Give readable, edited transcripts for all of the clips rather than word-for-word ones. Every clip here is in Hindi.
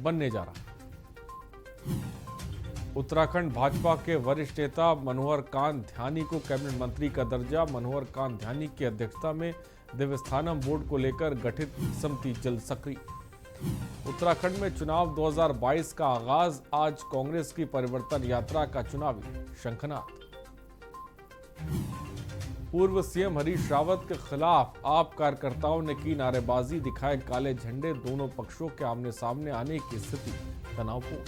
बनने जा रहा है। उत्तराखंड भाजपा के वरिष्ठ नेता मनोहर कांत ध्यानी को कैबिनेट मंत्री का दर्जा। मनोहर कांत ध्यानी की अध्यक्षता में देवस्थानम बोर्ड को लेकर गठित समिति जल्द सक्रिय। उत्तराखंड में चुनाव 2022 का आगाज। आज कांग्रेस की परिवर्तन यात्रा का चुनावी शंखनाद। पूर्व सीएम हरीश रावत के खिलाफ आप कार्यकर्ताओं ने की नारेबाजी, दिखाए काले झंडे। दोनों पक्षों के आमने सामने आने की स्थिति तनावपूर्ण।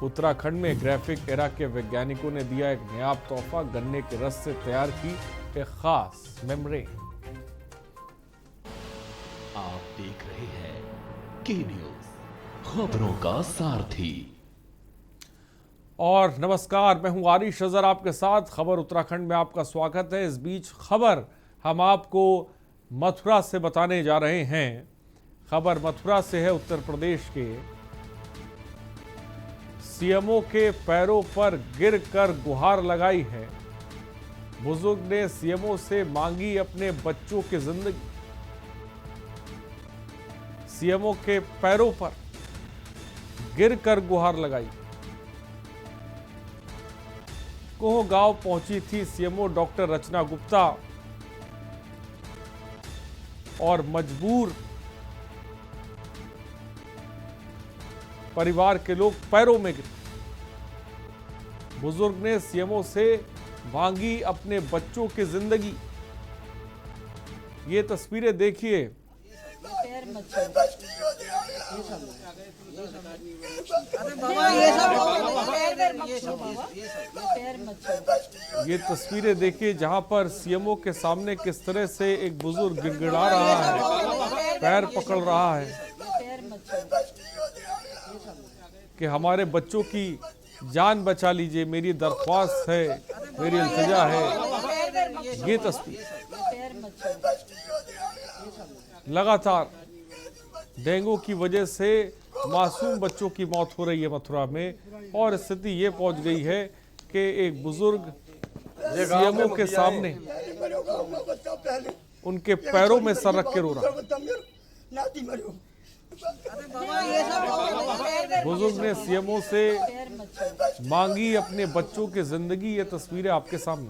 उत्तराखंड में ग्राफिक एरा के वैज्ञानिकों ने दिया एक नायाब तोहफा। गन्ने के रस से तैयार की एक खास मेम्ब्रेन। आप देख रहे हैं के न्यूज, खबरों का सारथी। और नमस्कार, मैं हूं आरिश अजहर आपके साथ। खबर उत्तराखंड में आपका स्वागत है। इस बीच खबर हम आपको मथुरा से बताने जा रहे हैं। खबर मथुरा से है। उत्तर प्रदेश के सीएमओ के पैरों पर गिरकर गुहार लगाई है। बुजुर्ग ने सीएमओ से मांगी अपने बच्चों की जिंदगी। सीएमओ के पैरों पर गिरकर गुहार लगाई। कोह गांव पहुंची थी सीएमओ डॉक्टर रचना गुप्ता और मजबूर परिवार के लोग पैरों में गिरे। बुजुर्ग ने सीएमओ से मांगी अपने बच्चों की जिंदगी। ये तस्वीरें देखिए। ये तस्वीरें देखिए जहां पर सीएमओ के सामने किस तरह से एक बुजुर्ग गिड़गिड़ा रहा है, पैर पकड़ रहा है कि हमारे बच्चों की जान बचा लीजिए, मेरी दरख्वास्त है, मेरी इल्तिजा है। ये तस्वीर लगातार डेंगू की वजह से मासूम बच्चों की मौत हो रही है मथुरा में, और स्थिति ये पहुंच गई है कि एक बुजुर्ग सीएमओ के सामने उनके पैरों में सर रख के रो रहा। बुजुर्ग ने सीएमओ से मांगी अपने बच्चों की जिंदगी। ये तस्वीरें आपके सामने।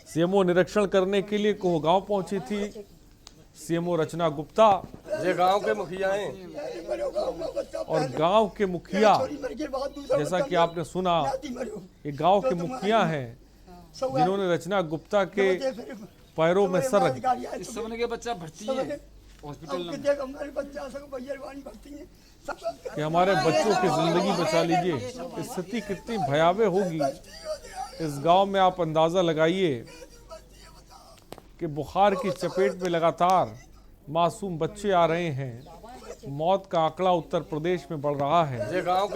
सीएमओ निरीक्षण करने के लिए कोह गांव पहुंची थी सीएमओ रचना गुप्ता। ये गांव के मुखिया हैं और गांव के मुखिया, जैसा कि आपने सुना, ये गांव के मुखिया हैं जिन्होंने रचना गुप्ता के पैरों में सर रख। इस समय के बच्चा भर्ती है हॉस्पिटल में कि हमारे बच्चों की जिंदगी बचा लीजिए। स्थिति कितनी भयावह होगी इस गांव में, आप अंदाजा लगाइए कि बुखार की चपेट में लगातार मासूम बच्चे आ रहे हैं। मौत का आंकड़ा उत्तर प्रदेश में बढ़ रहा है।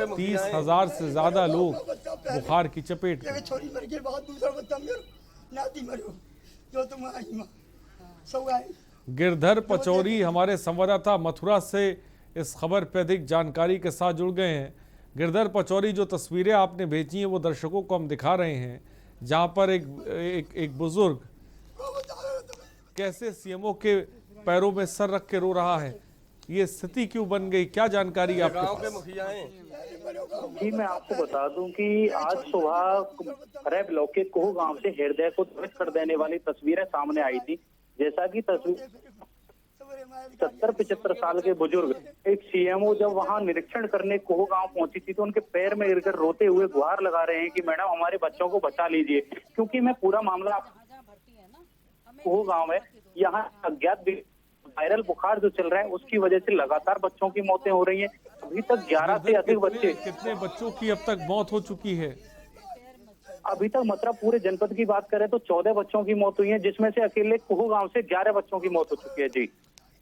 30,000 से ज्यादा लोग बुखार की चपेट में। गिरधर पचौरी हमारे संवाददाता मथुरा से इस खबर पर अधिक जानकारी के साथ जुड़ गए हैं। गिरधर पचौरी, जो तस्वीरें आपने भेजी हैं वो दर्शकों को हम दिखा रहे हैं, जहां पर एक बुजुर्ग कैसे सीएमओ के पैरों में सर रख के रो रहा है। ये स्थिति क्यों बन गई, क्या जानकारी आपके पास? जी, मैं आपको बता दूं कि आज सुबह खरे ब्लॉक के कोह गांव से हृदय को ध्वस्त कर देने वाली तस्वीरें सामने आई थी। जैसा कि तस्वीर 70-75 साल के बुजुर्ग एक सीएमओ जब वहां निरीक्षण करने कोह गांव पहुंची थी तो उनके पैर में गिरकर रोते हुए गुहार लगा रहे हैं कि मैडम हमारे बच्चों को बचा लीजिए। क्योंकि मैं पूरा मामला कोह गांव है, यहाँ अज्ञात वायरल बुखार जो चल रहा है उसकी वजह से लगातार बच्चों की मौतें हो रही हैं। अभी तक 11 से अधिक बच्चे। कितने बच्चों की अब तक मौत हो चुकी है? अभी तक मतलब पूरे जनपद की बात करें तो 14 बच्चों की मौत हुई है, जिसमें से अकेले कोह गांव से 11 बच्चों की मौत हो चुकी है। जी,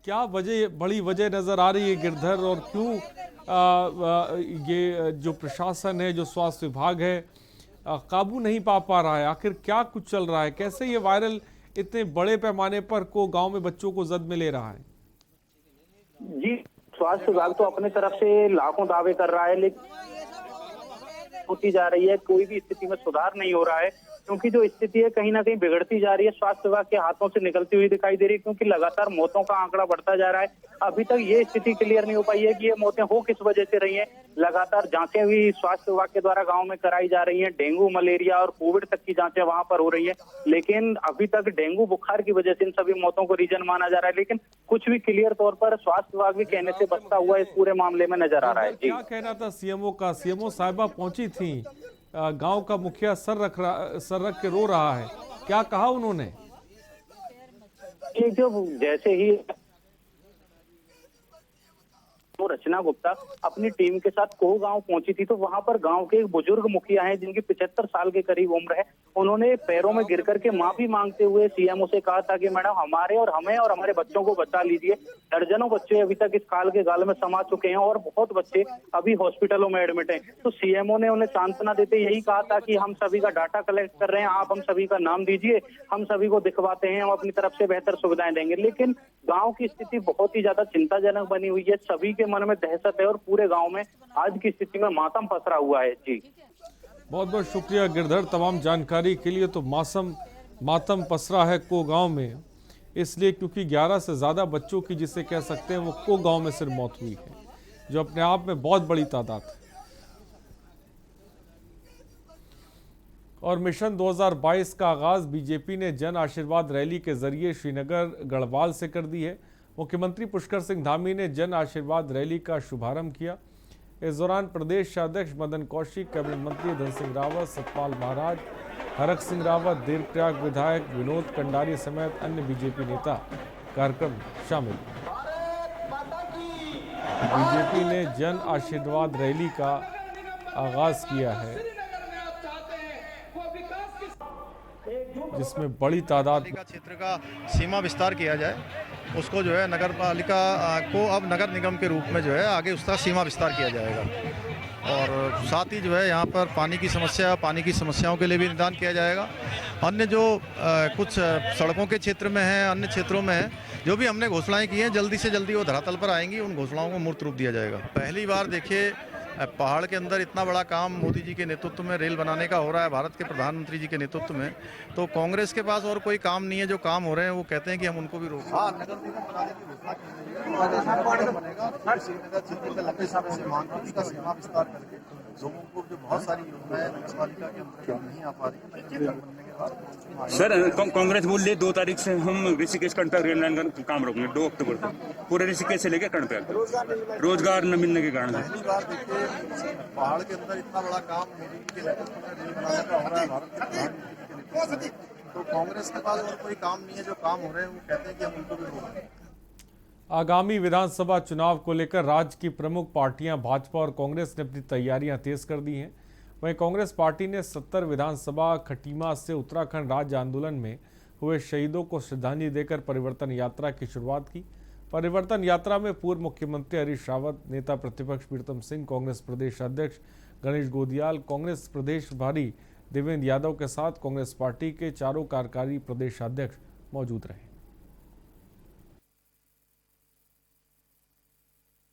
क्या बड़ी वजह नजर आ रही है गिरधर, और क्यों ये जो प्रशासन है, जो स्वास्थ्य विभाग है, काबू नहीं पा रहा है? आखिर क्या कुछ चल रहा है? कैसे ये वायरल इतने बड़े पैमाने पर को गांव में बच्चों को जद में ले रहा है? जी, स्वास्थ्य विभाग तो अपने तरफ से लाखों दावे कर रहा है, लेकिन होती जा रही है, कोई भी स्थिति में सुधार नहीं हो रहा है। क्योंकि जो स्थिति है कहीं ना कहीं बिगड़ती जा रही है, स्वास्थ्य विभाग के हाथों से निकलती हुई दिखाई दे रही है, क्योंकि लगातार मौतों का आंकड़ा बढ़ता जा रहा है। अभी तक ये स्थिति क्लियर नहीं हो पाई है कि ये मौतें हो किस वजह से रही हैं। लगातार जांचें भी स्वास्थ्य विभाग के द्वारा गांव में कराई जा रही हैं। डेंगू, मलेरिया और कोविड तक की जांचें वहां पर हो रही हैं, लेकिन अभी तक डेंगू बुखार की वजह से इन सभी मौतों को रीजन माना जा रहा है। लेकिन कुछ भी क्लियर तौर पर स्वास्थ्य विभाग भी कहने से बचता हुआ इस पूरे मामले में नजर आ रहा है। जी, क्या कहना था सीएमओ का? सीएमओ साहिबा पहुंची थी, गांव का मुखिया सर रख के रो रहा है, क्या कहा उन्होंने? जो जैसे ही तो रचना गुप्ता अपनी टीम के साथ कोह गांव पहुंची थी, तो वहां पर गांव के एक बुजुर्ग मुखिया हैं जिनकी 75 साल के करीब उम्र है। उन्होंने पैरों में गिर करके माफी मांगते हुए सीएमओ से कहा था कि मैडम हमें और हमारे बच्चों को बचा लीजिए। दर्जनों बच्चे अभी तक इस काल के गाल में समा चुके हैं और बहुत बच्चे अभी हॉस्पिटलों में एडमिट हैं। तो सीएमओ ने उन्हें सांत्वना देते यही कहा था कि हम सभी का डाटा कलेक्ट कर रहे हैं, आप हम सभी का नाम दीजिए, हम सभी को दिखवाते हैं, हम अपनी तरफ से बेहतर सुविधाएं देंगे। लेकिन गांव की स्थिति बहुत ही ज्यादा चिंताजनक बनी हुई है, सभी के मन में दहशत है और पूरे गांव में आज की स्थिति में मातम पसरा हुआ है। जी, बहुत बहुत शुक्रिया गिरधर तमाम जानकारी के लिए। तो मातम पसरा है को गांव में, इसलिए क्योंकि 11 से ज्यादा बच्चों की, जिसे कह सकते हैं वो को गांव में सिर्फ मौत हुई है, जो अपने आप में बहुत बड़ी तादाद है। और मिशन 2022 का आगाज बीजेपी ने जन आशीर्वाद रैली के जरिए श्रीनगर गढ़वाल से कर दी है। मुख्यमंत्री पुष्कर सिंह धामी ने जन आशीर्वाद रैली का शुभारंभ किया। इस दौरान प्रदेश अध्यक्ष मदन कौशिक, कैबिनेट मंत्री धन सिंह रावत, सतपाल महाराज, हरक सिंह रावत, देवप्रयाग विधायक विनोद कंडारी समेत अन्य बीजेपी नेता कार्यक्रम में शामिल हुए। बीजेपी ने जन आशीर्वाद रैली का आगाज किया है, जिसमें बड़ी तादाद क्षेत्र का सीमा विस्तार किया जाए, उसको जो है नगर पालिका को अब नगर निगम के रूप में जो है आगे उसका सीमा विस्तार किया जाएगा। और साथ ही जो है यहाँ पर पानी की समस्याओं के लिए भी निदान किया जाएगा। अन्य जो कुछ सड़कों के क्षेत्र में है, अन्य क्षेत्रों में है, जो भी हमने घोषणाएं की हैं जल्दी से जल्दी वो धरातल पर आएंगी, उन घोषणाओं को मूर्त रूप दिया जाएगा। पहली बार देखिए पहाड़ के अंदर इतना बड़ा काम मोदी जी के नेतृत्व में रेल बनाने का हो रहा है, भारत के प्रधानमंत्री जी के नेतृत्व में। तो कांग्रेस के पास और कोई काम नहीं है, जो काम हो रहे हैं वो कहते हैं कि हम उनको भी रोकें। लोगों को जो बहुत सारी योजनाएं नगर पालिका के अंतर्गत नहीं आ पा रही। सर कांग्रेस बोल रही है 2 तारीख से हम ऋषिकेश कर्णप्रयाग रेल लाइन का काम रोकेंगे, 2 अक्टूबर तक पूरे ऋषिकेश से लेकर कर्णप्रयाग। रोजगार न मिलने के कारण पहली बार देखिए पहाड़ के अंदर इतना बड़ा काम मोदी जी के नेतृत्व में रेल बनाने का हो रहा है, भारत के प्रधानमंत्री जी के नेतृत्व में। तो कांग्रेस के पास और कोई काम नहीं है, जो काम हो रहे हैं वो कहते हैं कि हम उनको भी रोकें। आगामी विधानसभा चुनाव को लेकर राज्य की प्रमुख पार्टियां भाजपा और कांग्रेस ने अपनी तैयारियां तेज कर दी हैं। वहीं कांग्रेस पार्टी ने 70 विधानसभा खटीमा से उत्तराखंड राज्य आंदोलन में हुए शहीदों को श्रद्धांजलि देकर परिवर्तन यात्रा की शुरुआत की। परिवर्तन यात्रा में पूर्व मुख्यमंत्री हरीश रावत, नेता प्रतिपक्ष प्रीतम सिंह, कांग्रेस प्रदेश अध्यक्ष गणेश गोदियाल, कांग्रेस प्रदेश प्रभारी देवेंद्र यादव के साथ कांग्रेस पार्टी के चारों कार्यकारी प्रदेश अध्यक्ष मौजूद रहे।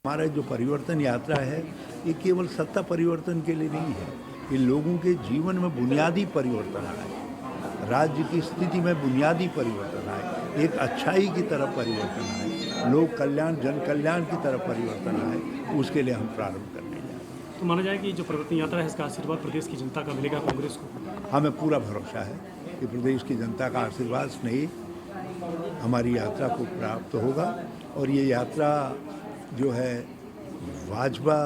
हमारा जो परिवर्तन यात्रा है ये केवल सत्ता परिवर्तन के लिए नहीं है, ये लोगों के जीवन में बुनियादी परिवर्तन आए, राज्य की स्थिति में बुनियादी परिवर्तन आए, एक अच्छाई की तरफ परिवर्तन आए, लोक कल्याण जन कल्याण की तरफ परिवर्तन आए, उसके लिए हम प्रारंभ करने जा रहे हैं। तो माना जाए कि जो परिवर्तन यात्रा है इसका आशीर्वाद प्रदेश की जनता का मिलेगा कांग्रेस को? हमें पूरा भरोसा है कि प्रदेश की जनता का आशीर्वाद स्नेह हमारी यात्रा को प्राप्त होगा और ये यात्रा जो है भाजपा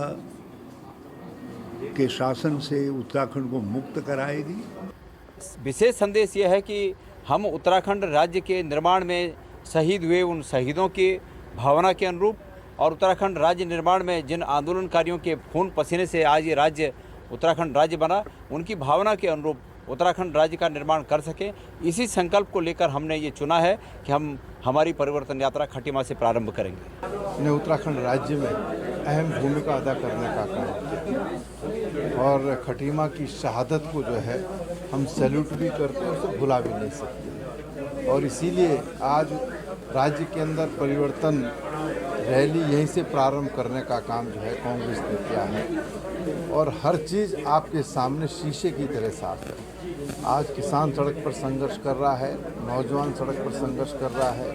के शासन से उत्तराखंड को मुक्त कराएगी। विशेष संदेश ये है कि हम उत्तराखंड राज्य के निर्माण में शहीद हुए उन शहीदों की भावना के अनुरूप और उत्तराखंड राज्य निर्माण में जिन आंदोलनकारियों के खून पसीने से आज ये राज्य उत्तराखंड राज्य बना, उनकी भावना के अनुरूप उत्तराखंड राज्य का निर्माण कर सकें। इसी संकल्प को लेकर हमने ये चुना है कि हम हमारी परिवर्तन यात्रा खटीमा से प्रारंभ करेंगे। ने उत्तराखंड राज्य में अहम भूमिका अदा करने का काम किया और खटीमा की शहादत को जो है हम सैल्यूट भी करते हैं, उसे भुला भी नहीं सकते। और इसीलिए आज राज्य के अंदर परिवर्तन रैली यहीं से प्रारंभ करने का काम जो है कांग्रेस ने किया है और हर चीज़ आपके सामने शीशे की तरह साफ है। आज किसान सड़क पर संघर्ष कर रहा है, नौजवान सड़क पर संघर्ष कर रहा है,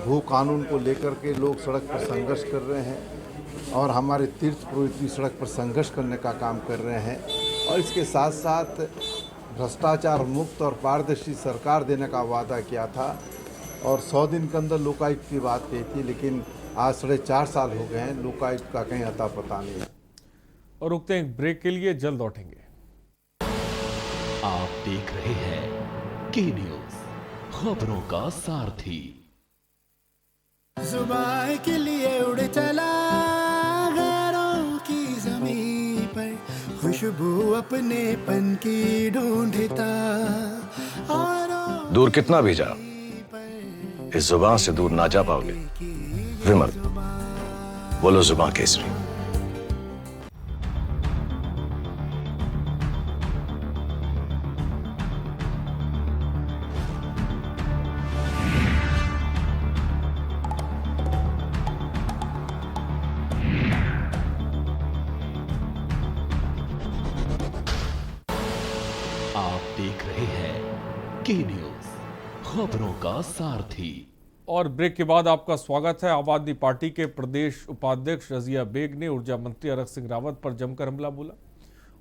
भू कानून को लेकर के लोग सड़क पर संघर्ष कर रहे हैं और हमारे तीर्थ पुरोहित भी सड़क पर संघर्ष करने का काम कर रहे हैं और इसके साथ साथ भ्रष्टाचार मुक्त और पारदर्शी सरकार देने का वादा किया था और 100 दिन के अंदर लोकायुक्त की बात कही थी, लेकिन आज 4.5 साल हो गए हैं, लोकायुक्त का कहीं अता पता नहीं। और रुकते हैं ब्रेक के लिए, जल्द लौटेंगे। आप देख रहे हैं के न्यूज, खबरों का सारथी। जुबान के लिए उड़ चला गैरों की ज़मीं पर, खुशबू अपने पन की ढूंढता। दूर कितना भी जाओ, इस जुबान से दूर ना जा पाओगे। विमल, बोलो जुबान केसरी। आप देख रहे हैं के न्यूज, खबरों का सारथी। और ब्रेक के बाद आपका स्वागत है। आम आदमी पार्टी के प्रदेश उपाध्यक्ष रजिया बेग ने ऊर्जा मंत्री हरक सिंह रावत पर जमकर हमला बोला।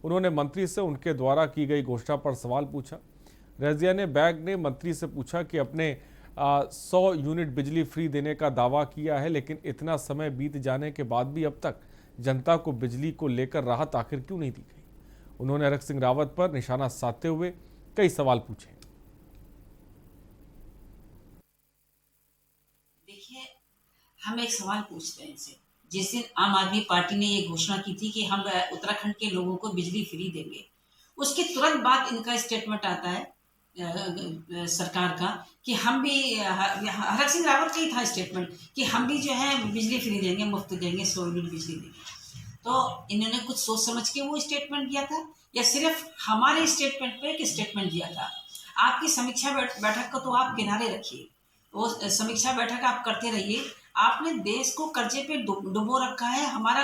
उन्होंने मंत्री से उनके द्वारा की गई घोषणा पर सवाल पूछा। रजिया ने बेग ने मंत्री से पूछा कि अपने 100 यूनिट बिजली फ्री देने का दावा किया है, लेकिन इतना समय बीत जाने के बाद भी अब तक जनता को बिजली को लेकर राहत आखिर क्यों नहीं दी गई। उन्होंने हरक सिंह रावत पर निशाना साधते हुए कई सवाल पूछे। देखिए, हम एक सवाल पूछते हैं इनसे। जिस दिन आम आदमी पार्टी ने ये घोषणा की थी कि हम उत्तराखंड के लोगों को बिजली फ्री देंगे, उसके तुरंत बाद इनका स्टेटमेंट आता है सरकार का कि हम भी, हरक सिंह रावत का ही था स्टेटमेंट कि हम भी जो है बिजली फ्री देंगे, मुफ्त देंगे, 100 यूनिट बिजली देंगे। तो इन्होंने कुछ सोच समझ के वो स्टेटमेंट दिया था या सिर्फ हमारे स्टेटमेंट पे एक स्टेटमेंट दिया था? आपकी समीक्षा बैठक को तो आप किनारे रखिए, वो समीक्षा बैठक आप करते रहिए। आपने देश को कर्जे पे डुबो रखा है। हमारा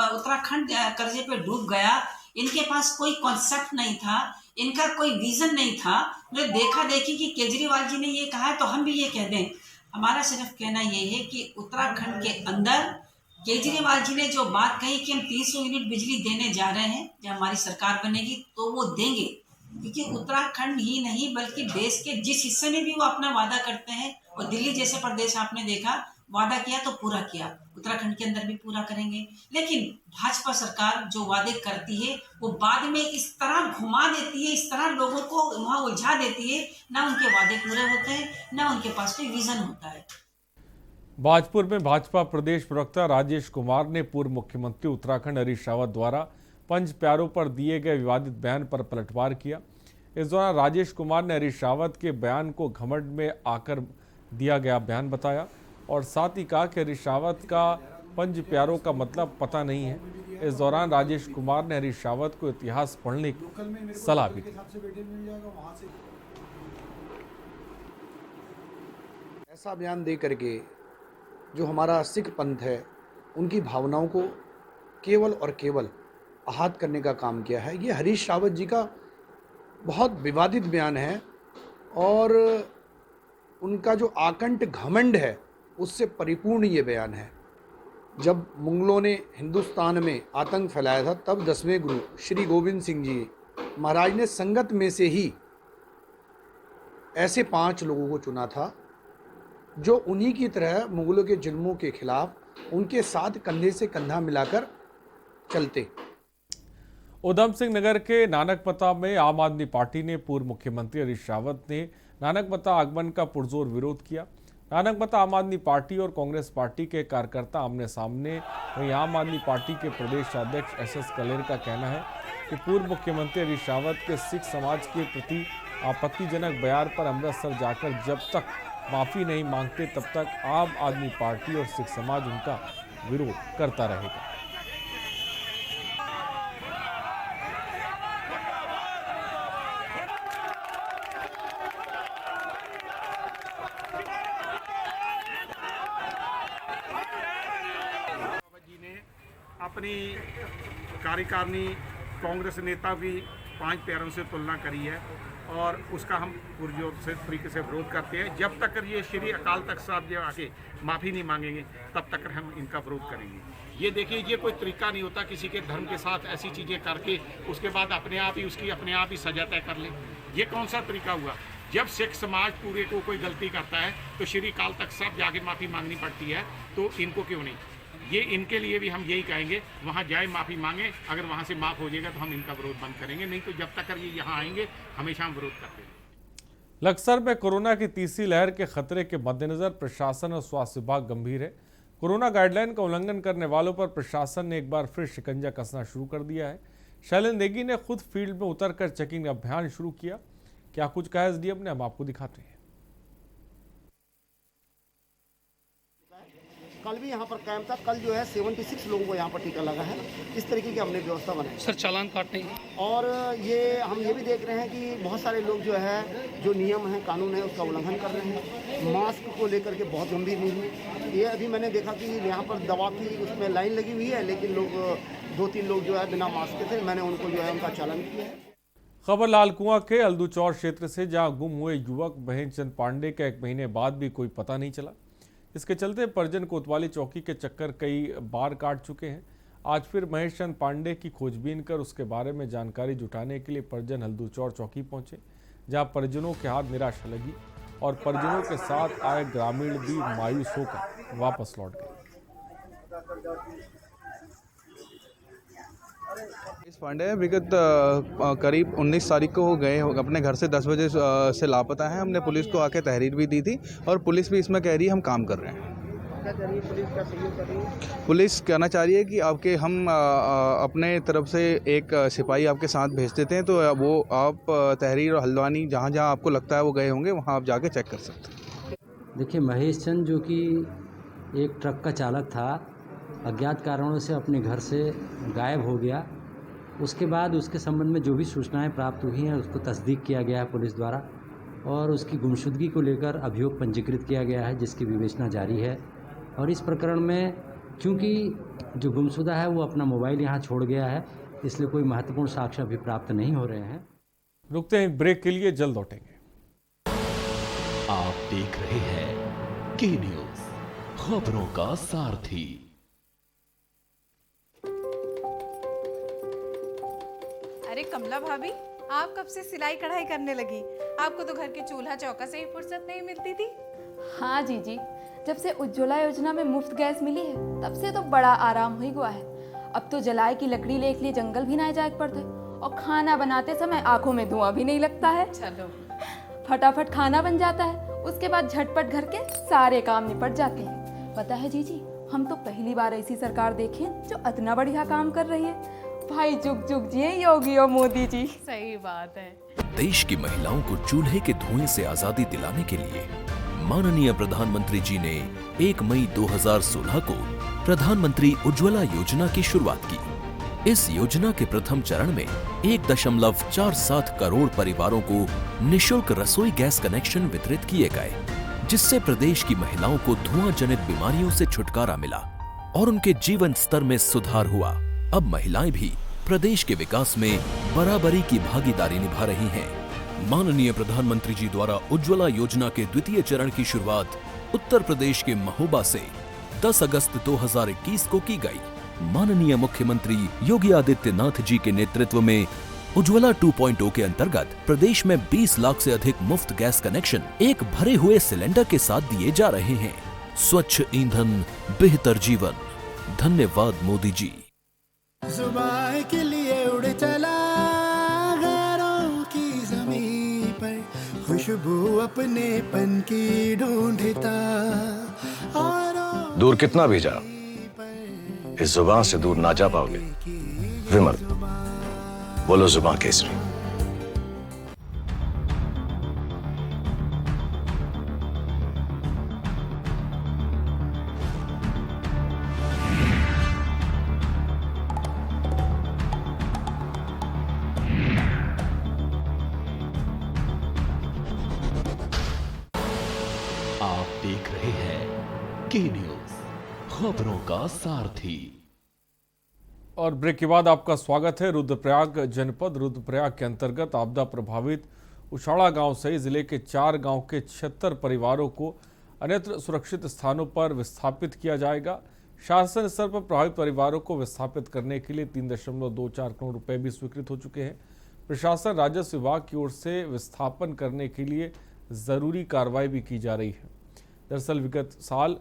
उत्तराखंड कर्जे पे डूब गया। इनके पास कोई कॉन्सेप्ट नहीं था, इनका कोई विजन नहीं था। मुझे देखा देखी कि केजरीवाल जी ने ये कहा है तो हम भी ये कह दें। हमारा सिर्फ कहना ये है कि उत्तराखंड के अंदर केजरीवाल जी ने जो बात कही कि हम 300 यूनिट बिजली देने जा रहे हैं, जब हमारी सरकार बनेगी तो वो देंगे, क्योंकि उत्तराखंड ही नहीं बल्कि देश के जिस हिस्से में भी वो अपना वादा करते हैं, और दिल्ली जैसे प्रदेश आपने देखा, वादा किया तो पूरा किया, उत्तराखंड के अंदर भी पूरा करेंगे। लेकिन भाजपा सरकार जो वादे करती है वो बाद में इस तरह घुमा देती है, इस तरह लोगों को वहाँ उलझा देती है, ना उनके वादे पूरे होते हैं, ना उनके पास कोई विजन होता है। भाजपुर में भाजपा प्रदेश प्रवक्ता राजेश कुमार ने पूर्व मुख्यमंत्री उत्तराखंड हरीश रावत द्वारा पंच प्यारों पर दिए गए विवादित बयान पर पलटवार किया। इस दौरान राजेश कुमार ने हरीश रावत के बयान को घमंड में आकर दिया गया बयान बताया और साथ ही कहा कि हरीश रावत का पंच प्यारों का मतलब पता नहीं है। इस दौरान राजेश कुमार ने हरीश रावत को इतिहास पढ़ने की सलाह भी दी। ऐसा बयान दे करके जो हमारा सिख पंथ है उनकी भावनाओं को केवल और केवल आहत करने का काम किया है। ये हरीश रावत जी का बहुत विवादित बयान है और उनका जो आकंठ घमंड है उससे परिपूर्ण ये बयान है। जब मुगलों ने हिंदुस्तान में आतंक फैलाया था तब 10वें गुरु श्री गोविंद सिंह जी महाराज ने संगत में से ही ऐसे 5 लोगों को चुना था जो उन्हीं की तरह मुगलों के जुल्मों के खिलाफ उनके साथ कंधे से कंधा मिलाकर चलते। उधम सिंह नगर के नानकमता में आम आदमी पार्टी ने पूर्व मुख्यमंत्री हरीश रावत ने नानकमता आगमन का पुरजोर विरोध किया। नानकमता आम आदमी पार्टी और कांग्रेस पार्टी के कार्यकर्ता आमने सामने। वहीं आम आदमी पार्टी के प्रदेश अध्यक्ष SS कलेर का कहना है कि पूर्व मुख्यमंत्री हरीश रावत के सिख समाज के प्रति आपत्तिजनक बयान पर अमृतसर जाकर जब तक माफ़ी नहीं मांगते तब तक आम आदमी पार्टी और सिख समाज उनका विरोध करता रहेगा। अपनी कार्यकारिणी कांग्रेस नेता की 5 प्यारों से तुलना करी है और उसका हम पुरजोर से तरीके से विरोध करते हैं। जब तक ये श्री अकाल तख्त साहब जो आके माफ़ी नहीं मांगेंगे तब तक हम इनका विरोध करेंगे। ये देखिए, ये कोई तरीका नहीं होता किसी के धर्म के साथ ऐसी चीज़ें करके उसके बाद अपने आप ही सजा तय कर ले। ये कौन सा तरीका हुआ? जब सिख समाज पूरे को कोई गलती करता है तो श्री अकाल तख्त साहब जाके माफ़ी मांगनी पड़ती है, तो इनको क्यों नहीं? ये इनके लिए भी हम यही कहेंगे, वहाँ जाए माफ़ी मांगे, अगर वहाँ से माफ़ हो जाएगा तो हम इनका विरोध बंद करेंगे, नहीं तो जब तक ये यहाँ आएंगे हमेशा हम विरोध करते हैं। लक्सर में कोरोना की तीसरी लहर के खतरे के मद्देनजर प्रशासन और स्वास्थ्य विभाग गंभीर है। कोरोना गाइडलाइन का उल्लंघन करने वालों पर प्रशासन ने एक बार फिर शिकंजा कसना शुरू कर दिया है। शैलेंद्र नेगी ने खुद फील्ड में उतरकर चेकिंग अभियान शुरू किया। क्या कुछ कहा एसडीएम ने, हम आपको दिखाते हैं। कल भी यहाँ पर कैंप था। कल जो है 76 लोगों को यहाँ पर टीका लगा है। इस तरीके की हमने व्यवस्था बनाई। सर चालान काटने और हम ये भी देख रहे हैं कि बहुत सारे लोग जो है जो नियम है कानून है उसका उल्लंघन कर रहे हैं। मास्क को लेकर के बहुत गंभीर नहीं है। ये अभी मैंने देखा कि यहाँ पर दवा की उसमें लाइन लगी हुई है, लेकिन लोग 2-3 लोग जो है बिना मास्क के थे। मैंने उनको जो है उनका चालान किया है। खबर लालकुआं के अलदूचौर क्षेत्र से, जहां गुम हुए युवक महेशचंद पांडे का 1 महीने बाद भी कोई पता नहीं चला। इसके चलते परिजन कोतवाली चौकी के चक्कर कई बार काट चुके हैं। आज फिर महेशचंद पांडे की खोजबीन कर उसके बारे में जानकारी जुटाने के लिए परिजन हल्दूचौर चौकी पहुंचे, जहां परिजनों के हाथ निराशा लगी और परिजनों के साथ आए ग्रामीण भी मायूस होकर वापस लौट गए। इस पांडे विगत करीब 19 तारीख को हो गए अपने घर से 10 बजे से लापता है। हमने पुलिस को आके तहरीर भी दी थी और पुलिस भी इसमें कह रही है हम काम कर रहे हैं। क्या कह रही है पुलिस? क्या सहयोग कर रही है? पुलिस कहना चाह रही है कि आपके हम अपने तरफ से एक सिपाही आपके साथ भेज देते हैं, तो वो आप तहरीर और हल्द्वानी जहाँ जहाँ आपको लगता है वो गए होंगे वहाँ आप जाके चेक कर सकते हैं। देखिए, महेशचंद जो कि एक ट्रक का चालक था, अज्ञात कारणों से अपने घर से गायब हो गया। उसके बाद उसके संबंध में जो भी सूचनाएं प्राप्त हुई हैं उसको तस्दीक किया गया है पुलिस द्वारा और उसकी गुमशुदगी को लेकर अभियोग पंजीकृत किया गया है, जिसकी विवेचना जारी है। और इस प्रकरण में क्योंकि जो गुमशुदा है वो अपना मोबाइल यहाँ छोड़ गया है, इसलिए कोई महत्वपूर्ण साक्ष्य अभी प्राप्त नहीं हो रहे हैं। रुकते हैं ब्रेक के लिए, जल्द लौटेंगे। आप देख रहे हैं के न्यूज़, खबरों का सारथी। अरे कमला भाभी, आप कब से सिलाई कढ़ाई करने लगी? आपको तो घर के चूल्हा चौका से ही फुर्सत नहीं मिलती थी। हाँ जीजी, जब से उज्ज्वला योजना में मुफ्त गैस मिली है तब से तो बड़ा आराम हो गया है। अब तो जलाए की लकड़ी ले के लिए जंगल भी ना जाए पड़ते और खाना बनाते समय आंखों में धुआं भी नहीं लगता है। चलो, फटाफट खाना बन जाता है, उसके बाद झटपट घर के सारे काम निपट जाते हैं। पता है जीजी, हम तो पहली बार ऐसी सरकार देखे जो इतना बढ़िया काम कर रही है। भाई जुग जुग जिए योगी और मोदी जी। सही बात है। देश की महिलाओं को चूल्हे के धुएं से आजादी दिलाने के लिए माननीय प्रधानमंत्री जी ने 1 मई 2016 को प्रधानमंत्री उज्ज्वला योजना की शुरुआत की। इस योजना के प्रथम चरण में 1.47 करोड़ परिवारों को निःशुल्क रसोई गैस कनेक्शन वितरित किए गए, जिससे प्रदेश की महिलाओं को धुआं जनित बीमारियों से छुटकारा मिला और उनके जीवन स्तर में सुधार हुआ। अब महिलाएं भी प्रदेश के विकास में बराबरी की भागीदारी निभा रही हैं। माननीय प्रधानमंत्री जी द्वारा उज्ज्वला योजना के द्वितीय चरण की शुरुआत उत्तर प्रदेश के महोबा से 10 अगस्त 2021 को की गई। माननीय मुख्यमंत्री योगी आदित्यनाथ जी के नेतृत्व में उज्ज्वला 2.0 के अंतर्गत प्रदेश में 20 लाख से अधिक मुफ्त गैस कनेक्शन एक भरे हुए सिलेंडर के साथ दिए जा रहे हैं। स्वच्छ ईंधन, बेहतर जीवन। धन्यवाद मोदी जी। जुबान के लिए उड़ चला गैरों की ज़मीं पर, खुशबू अपने पन की ढूंढता। दूर कितना भी जा, इस जुबान से दूर ना जा पाओगे। विमल, बोलो जुबान केसरी। देख रहे हैं के न्यूज़, खबरों का सारथी। और ब्रेक के बाद आपका स्वागत है। रुद्रप्रयाग जनपद रुद्रप्रयाग के अंतर्गत आपदा प्रभावित उशाड़ा गांव सहित जिले के 4 गांव के 76 परिवारों को अन्यत्र सुरक्षित स्थानों पर विस्थापित किया जाएगा। शासन स्तर पर प्रभावित परिवारों को विस्थापित करने के लिए 3.24 करोड़ रुपए भी स्वीकृत हो चुके हैं। प्रशासन राजस्व विभाग की ओर से विस्थापन करने के लिए जरूरी कार्रवाई भी की जा रही है। दरअसल विगत साल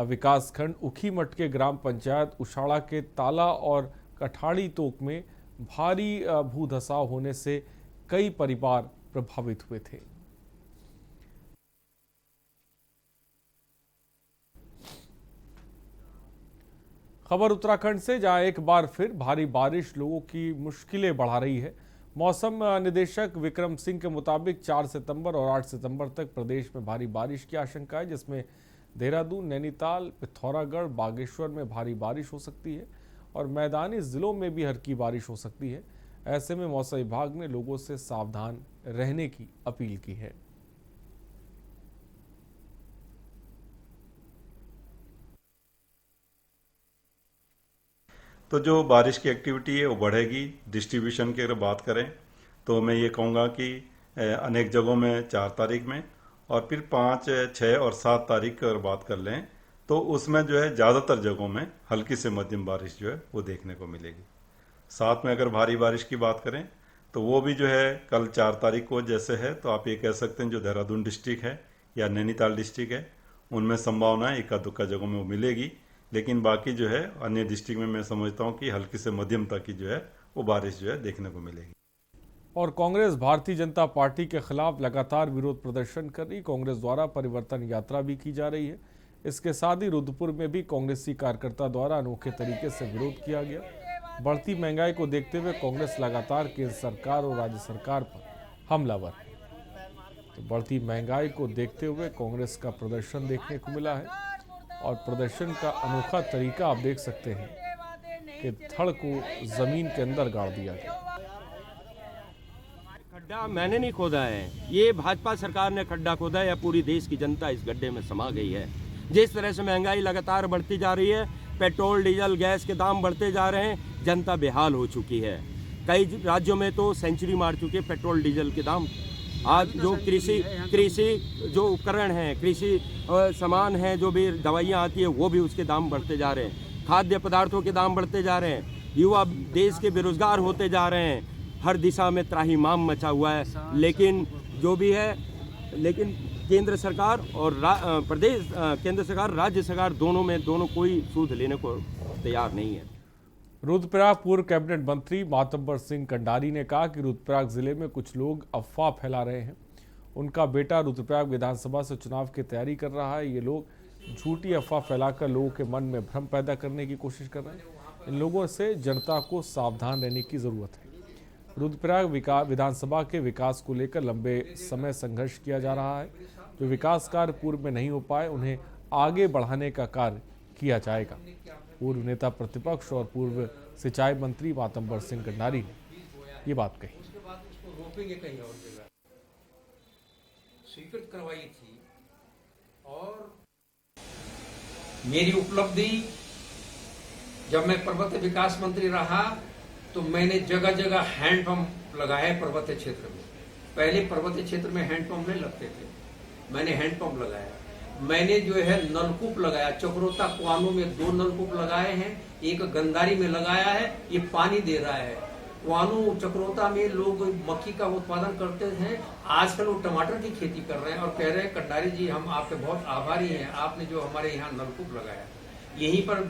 विकासखंड उखीमठ के ग्राम पंचायत उशाड़ा के ताला और कठाड़ी तोक में भारी भूधसाव होने से कई परिवार प्रभावित हुए थे। खबर उत्तराखंड से, जहां एक बार फिर भारी बारिश लोगों की मुश्किलें बढ़ा रही है। मौसम निदेशक विक्रम सिंह के मुताबिक 4 सितंबर और 8 सितंबर तक प्रदेश में भारी बारिश की आशंका है, जिसमें देहरादून, नैनीताल, पिथौरागढ़, बागेश्वर में भारी बारिश हो सकती है और मैदानी जिलों में भी हल्की बारिश हो सकती है। ऐसे में मौसम विभाग ने लोगों से सावधान रहने की अपील की है। तो जो बारिश की एक्टिविटी है वो बढ़ेगी। डिस्ट्रीब्यूशन की अगर बात करें तो मैं ये कहूँगा कि अनेक जगहों में 4 तारीख में और फिर 5, 6 और 7 तारीख की अगर बात कर लें तो उसमें जो है ज़्यादातर जगहों में हल्की से मध्यम बारिश जो है वो देखने को मिलेगी। साथ में अगर भारी बारिश की बात करें तो वो भी जो है कल 4 तारीख को जैसे है, तो आप ये कह सकते हैं जो देहरादून डिस्ट्रिक्ट है या नैनीताल डिस्ट्रिक्ट है उनमें संभावना है इक्का दुक्का जगहों में वो मिलेगी। लेकिन बाकी जो है अन्य डिस्ट्रिक्ट में मैं समझता हूँ कि हल्की से मध्यम तक की जो है वो बारिश जो है देखने को मिलेगी। और कांग्रेस भारतीय जनता पार्टी के खिलाफ लगातार विरोध प्रदर्शन कर रही। कांग्रेस द्वारा परिवर्तन यात्रा भी की जा रही है। इसके साथ ही रुद्रपुर में भी कांग्रेसी कार्यकर्ता द्वारा अनोखे तरीके से विरोध किया गया। बढ़ती महंगाई को देखते हुए कांग्रेस लगातार केंद्र सरकार और राज्य सरकार पर हमलावर है। तो बढ़ती महंगाई को देखते हुए कांग्रेस का प्रदर्शन देखने को मिला है और प्रदर्शन का अनोखा तरीका आप देख सकते हैं कि धड़ को जमीन के अंदर गाड़ दिया गया। खड्डा मैंने नहीं खोदा है, ये भाजपा सरकार ने खड्डा खोदा है या पूरी देश की जनता इस गड्ढे में समा गई है। जिस तरह से महंगाई लगातार बढ़ती जा रही है, पेट्रोल, डीजल, गैस के दाम बढ़ते जा रहे हैं, जनता बेहाल हो चुकी है। कई राज्यों में तो सेंचुरी मार चुके पेट्रोल डीजल के दाम। आज जो कृषि जो उपकरण हैं, कृषि सामान हैं, जो भी दवाइयाँ आती है वो भी उसके दाम बढ़ते जा रहे हैं। खाद्य पदार्थों के दाम बढ़ते जा रहे हैं। युवा देश के बेरोजगार होते जा रहे हैं। हर दिशा में त्राहिमाम मचा हुआ है। लेकिन जो भी है, लेकिन केंद्र सरकार और केंद्र सरकार, राज्य सरकार दोनों कोई सूद लेने को तैयार नहीं है। रुद्रप्रयाग पूर्व कैबिनेट मंत्री मातब्बर सिंह कंडारी ने कहा कि रुद्रप्रयाग जिले में कुछ लोग अफवाह फैला रहे हैं। उनका बेटा रुद्रप्रयाग विधानसभा से चुनाव की तैयारी कर रहा है। ये लोग झूठी अफवाह फैलाकर लोगों के मन में भ्रम पैदा करने की कोशिश कर रहे हैं। इन लोगों से जनता को सावधान रहने की जरूरत है। रुद्रप्रयाग विधानसभा के विकास को लेकर लंबे समय संघर्ष किया जा रहा है। जो विकास कार्य पूर्व में नहीं हो पाए उन्हें आगे बढ़ाने का कार्य किया जाएगा। पूर्व नेता प्रतिपक्ष और पूर्व सिंचाई मंत्री मातब्बर सिंह कंडारी ने ये बात कही। स्वीकृत करवाई थी और मेरी उपलब्धि, जब मैं पर्वतीय विकास मंत्री रहा तो मैंने जगह जगह हैंडपंप लगाए पर्वतीय क्षेत्र में। पहले पर्वतीय क्षेत्र में हैंडपंप नहीं लगते थे, मैंने हैंडपंप लगाया। मैंने जो है नलकूप लगाया। चक्रोता कुआनों में 2 नलकूप लगाए हैं, एक गंदारी में लगाया है, ये पानी दे रहा है। कुआनों चक्रोता में लोग मक्की का उत्पादन करते हैं, आजकल वो टमाटर की खेती कर रहे हैं और कह रहे हैं कंडारी जी हम आपके बहुत आभारी हैं, आपने जो हमारे यहाँ नलकूप लगाया। यहीं पर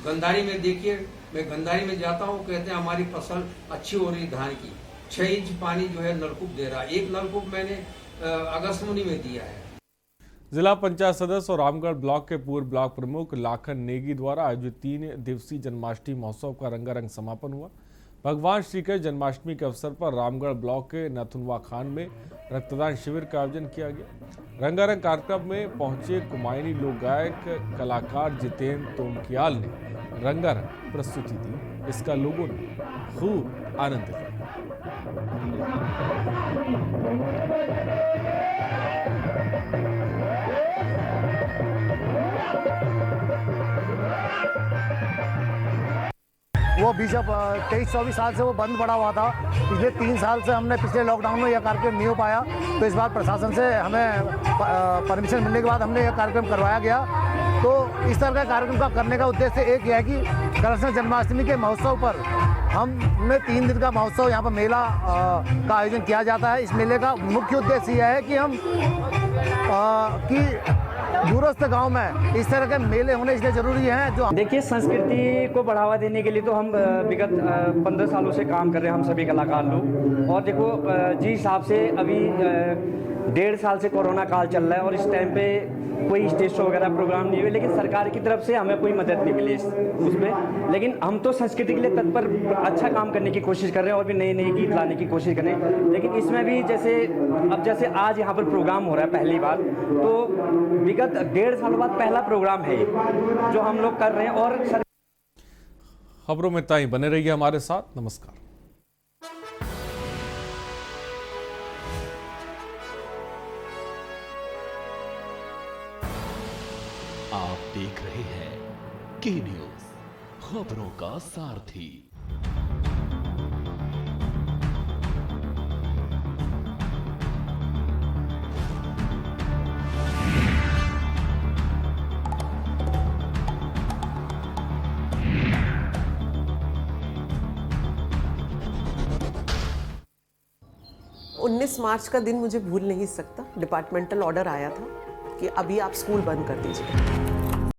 गंदारी में देखिए, मैं गंदारी में जाता हूँ, कहते हैं हमारी फसल अच्छी हो रही धान की। 6 इंच पानी जो है नलकूप दे रहा है। एक नलकूप मैंने अगस्तमुनि में दिया है। जिला पंचायत सदस्य और रामगढ़ ब्लॉक के पूर्व ब्लॉक प्रमुख लाखन नेगी द्वारा आयोजित 3 दिवसीय जन्माष्टमी महोत्सव का रंगारंग समापन हुआ। भगवान श्री कृष्ण जन्माष्टमी के अवसर पर रामगढ़ ब्लॉक के नथुनवा खान में रक्तदान शिविर का आयोजन किया गया। रंगारंग कार्यक्रम में पहुंचे कुमायूनी लोक गायक कलाकार जितेंद्र तोमकियाल ने रंगारंग प्रस्तुति दी। इसका लोगों ने खूब आनंद लिया। वो 23-24 साल से वो बंद पड़ा हुआ था। पिछले 3 साल से हमने पिछले लॉकडाउन में यह कार्यक्रम नहीं हो पाया, तो इस बार प्रशासन से हमें परमिशन मिलने के बाद हमने यह कार्यक्रम करवाया गया। तो इस तरह का कार्यक्रम का करने का उद्देश्य एक ही है कि कृष्ण जन्माष्टमी के महोत्सव पर हमने 3 दिन का महोत्सव यहाँ पर मेला का आयोजन किया जाता है। इस मेले का मुख्य उद्देश्य यह है कि हम दूरस्थ गांव में इस तरह के मेले होने इसलिए जरूरी हैं। जो देखिए, संस्कृति को बढ़ावा देने के लिए तो हम विगत 15 सालों से काम कर रहे हैं, हम सभी कलाकार लोग। और देखो जिस हिसाब से अभी 1.5 साल से कोरोना काल चल रहा है और इस टाइम पे कोई स्टेज शो वगैरह प्रोग्राम नहीं हुए, लेकिन सरकार की तरफ से हमें कोई मदद नहीं मिली उसमें। लेकिन हम तो संस्कृति के लिए तत्पर अच्छा काम करने की कोशिश कर रहे हैं और भी नए नए गीत लाने की कोशिश कर रहे हैं। लेकिन इसमें भी जैसे आज यहाँ पर प्रोग्राम हो रहा है पहली बार, तो विगत 1.5 साल बाद पहला प्रोग्राम है जो हम लोग कर रहे हैं। और खबरों में इतना ही, बने रहिए हमारे साथ। नमस्कार। आप देख रहे हैं के न्यूज, खबरों का सारथी। मार्च का दिन मुझे भूल नहीं सकता। डिपार्टमेंटल ऑर्डर आया था कि अभी आप स्कूल बंद कर दीजिए।